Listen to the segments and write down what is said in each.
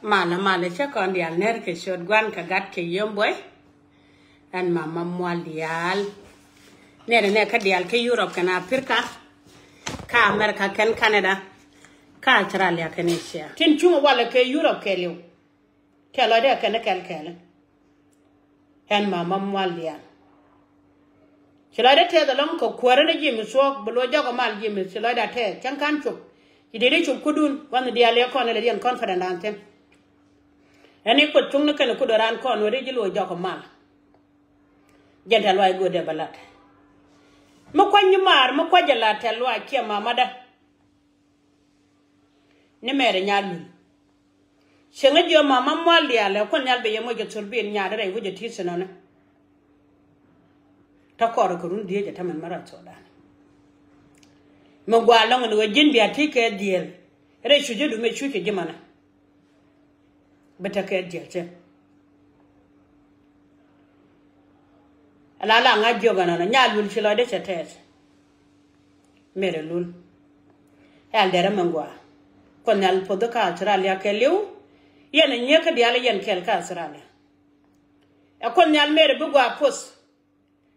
Mala cha kon dial ner ke shot gwan ka gat ke yomboy dan mama mwal dial ne ka dial ke Europe kana Africa ka America ken Canada ka Australia ken Asia tin chunga wala ke Europe ke liu ke lo de ken kel en mama mwal dial chilo de te da lom ko kware ne jimi so bolo jago mal jimi chilo da te chan kan chup idere chup kudun wan dial ya kon le dian confident anten ani ko chung ne kan ko doran kon wori jilo jago mal jenta loy gode balat mo ko nyumar mo ko jala tel wa ke mama da ne mere nyalu shenga jo mama mwal dial ko nyal be yemo je turbin nyaade re wuje tiseno ne ta ko ko run die ta man mara sodan mo gwa long no jin bi atike diel re shuje du me shuke jimana beta ke diel che ala la nga joga na nya lul chilo de chetet mere lul al dere mangwa ko nal podo ka Australia ke liu yena nyeka dial yen kel ka Australia e ko nyal mere bu gwa pos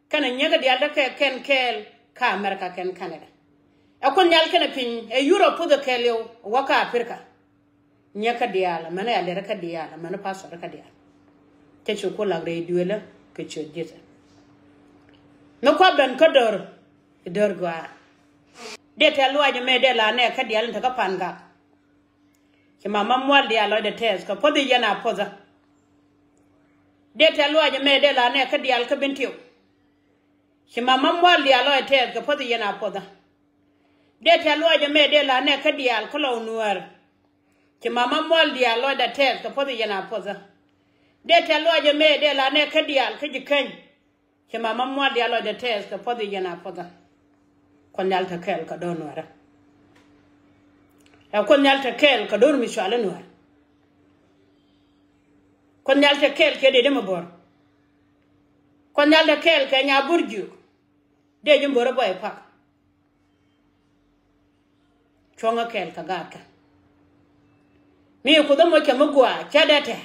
kana nyaga dial da ken kel ka America ken Canada e ko nyal kana pin e Europe podo ke liu waka Africa nyeka dial mana ya dere ka dial mana pasor ka dial te ko la re duela ke chodjeta no ko ben ko dor gwa de te luaje me de la ne ka dial ta ka panga ki mama mwal dia lo de tes ko podi yana poza de te luaje me de la ne ka dial ka bentio ki mama mwal dia lo de tes ko podi yana poza de te luaje me de la ne ka dial ko lo nuar ki mama mwal dia lo de tes ko podi yana poza de te luaje me de la ne ka dial ka jikan ke mama mwal dia lo de tes ko podi yana poda kon yalta kel ka don wara e kon yalta kel ka don mi shala nuar kon yalta kel ke de mo bor kon yalta kel ke nya burju de jum boro boy pak chonga kel ka gaka mi ko do mo ke mo gwa chadata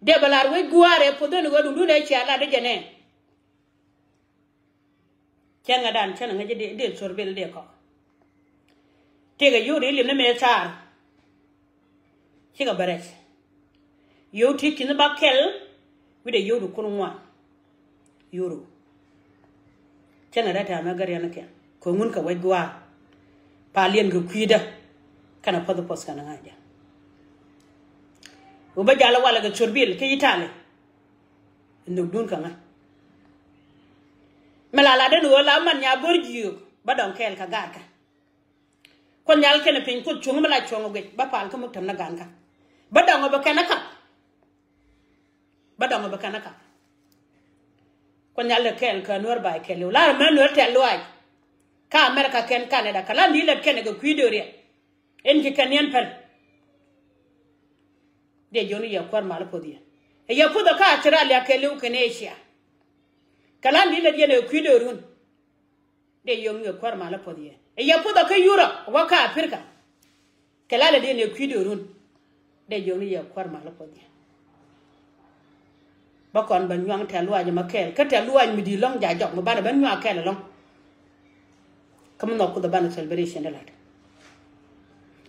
de balar we guare podon go dundu ne chala de jene kenga dan chana ngaje de sorbel de ko tega yuri lim ne me sar chiga bares yo tikin bakel we de yoru kunwa yoru chana data magar yana ke ko ngun ka we gwa palien go kwida kana podo pos kana ngaja uba jala wala ga chorbil ke itale nduk dun kanga melala de wala man nya borjiyo ba don kel ka garka kon nyal ken pin ko chung mala chung ge ba pal ko mutam na ganka ba don ba kanaka kon nyal kel ka nor ba kel la man nor tel loy ka America ken Canada kala ni le ken ga kuidore en ki kanyen pel de joni ya kwar mal podi e ya podo ka Australia ke lu ke Asia kala ndi le jene kwido run de yong ya kwar mal podi e ya podo ka Europe wa ka Africa kala le de ne kwido run de joni ya kwar mal podi ba kon ban nyang te luaje makel ka te luaje mi di long ja jok mo ban ban nywa kel long kam no ko da ban celebration de lat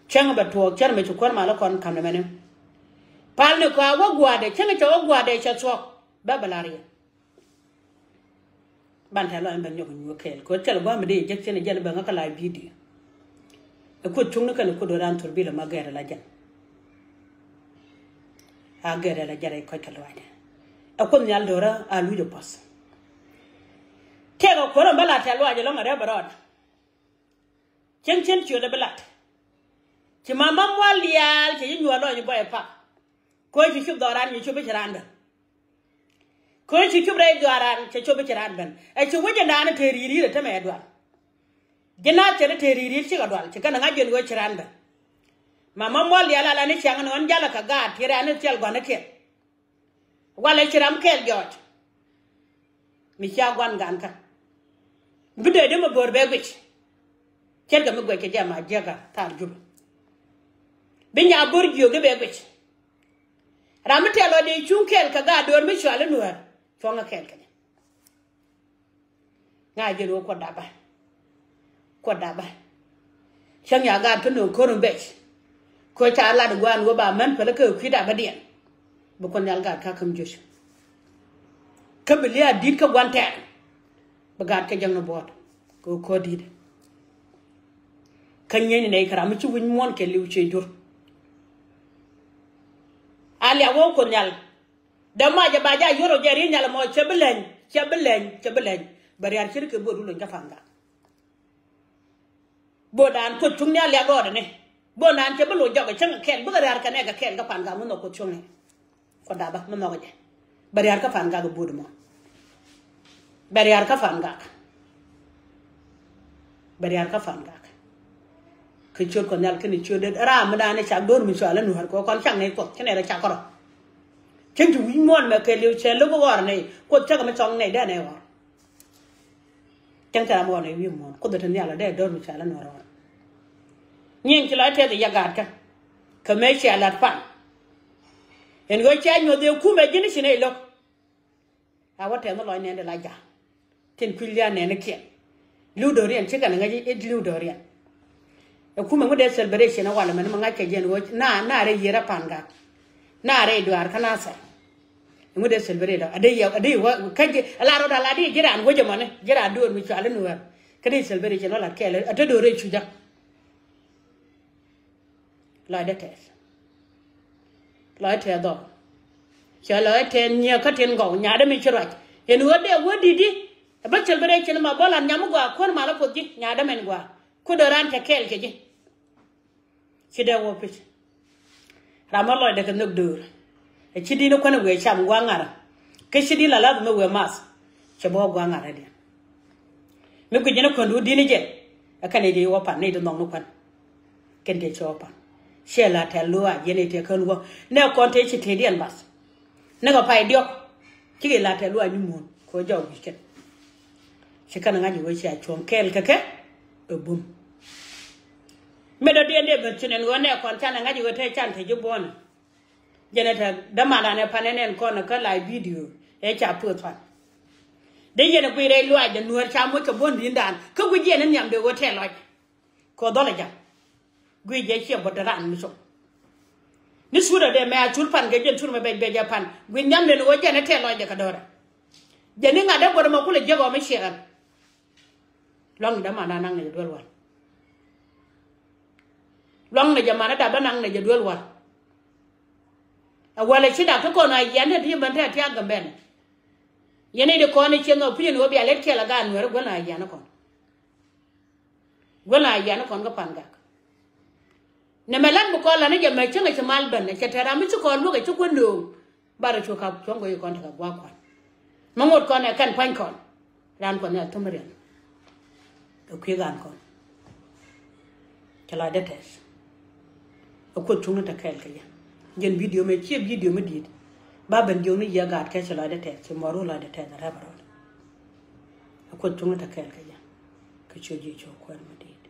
changa ba to char me kwar mal kon kam ne menen palne ko wagwade chenga cho wagwade cha so babalaria banta lo en banyo ko kel ko tel ba me de jek chene jene ba ngaka la video e ko tungna kan ko do ran turbi la magere la jan a gere la jare ko talwade e ko nyal dora a lu de pas tego ko ran bala talwaje lo ngare barod chen cho de balat ti mama mwalial ti nyu lo ni boy pa ko ci chub doran ni chub ciranda ko ci chub ray doran ci chub ciranda e ci wuje ndana teriri ta me dwal gina tere teriri ci ga dwal ci kana ngajen go ciranda mama mol ya la ni chang non jala ka ga tere an tel go na ke wala ciram kel jot mi cha gwan gan ka bude de mo bor be gwich kel ga mo go ke jama jaga tar jub binya borgio ge bebech ramte lo de chunkel ka ga dor mi chwale nuar chonga kel kene nga je ro ko daba chang ya ga to no ko bech ko ta la de gwan go ba man pele ko khida ba dien bu ko nyal ga ka kam josh ka bilia dit ka gwante ba ga ka jang no bot ko dit kan yeni ne kara mu ci wuñ mon ke liw ci jur ali awon ko nyal da ma ja ba ja yoro jeri nyal mo cebelen bari ar ci ke bodu lo jafanga bodan ko chung nyal ya god ne bonan ce belo joga ceng ken bu ga ar ka ne ga ken ga pan ga mu no ko chung ko da ba mo no je bari ar ka fan ga bodu mo bari ar ka fan ga ke chot ko nyal ken chot ra ma da ne cha dor mi sala nu har ko kon chang ne ko ken ra cha ko chen ju wi mon ma ke liu chen lo ko war ne ko cha ga ma chong ne da ne war chen ta mo ne wi mon ko da tan yala da dor mi sala nu war nyen ki la te da ya ga ka me cha la pan en go cha nyo de ku me jini sine lo a wa te no lo ne de la ja tin kulya ne ne ke lu do rian che ga nga ji lu do rian kuma ngode celebration wala man manga ke jen wo na re yera panga na re do ar kana sa ngode celebration ade wa kaje ala ro dala di jira an goje mane jira do mi chala no war kade celebration wala kele ade do re chuja la de tes la te do chala te nya ka ten go nya de mi chira en wodi di ba celebration ma bola nyamu gwa kon mala podji nya de men gwa ku doran ta kel ke ji sida wo pich ramalo de kan nugdur e chidi no kono we cham gwangara ke chidi la la no we mas che bo gwangara de me ku jina ko ndu dini je akane de wo pan ne do no kan ken de chopa shela ta loa yene te kan wo ne ko te chi te dian bas ne ko pai dio chi la ta loa ni mon ko jaw bi ken chi kan ngaji we cha chon kel ke bum medo de betinen wone kon tan ngaji wote chan te jubon jeneta damana ne panenen kon ka live video e cha put fan de yene ku re lwa de nuor cha mo ko bon dindan ko gu jene nyam de wote loj ko dole jam gu je che bodaran mi so ni sura de me atul pan ge jen tur me be japan gu nyam de wo jene te loj de ka dora jeni ngade bodo ma kula jego me sheran long damana nang ne dol wal long na jamana da banang na jadwal war awala chida ko na yande ti banta ti agamben yene de ko ni chengo pin no bi alet kela ga no go na yana kon ga panga ne melan ko la ne jama chenga chamal ban ne chatara mi ko lu ga ko no bara cho ka chongo yi kon ta gwa kon mangot kon e kan pan kon ran kon ne tumrian to kwigan kon kala detes ko tunu ta kel kaya gen video me che video me dit ba ban jo ni ya gat ka chala de te che maro la de te da ra ba ko tunu ta kel kaya ko choji cho ko ma dit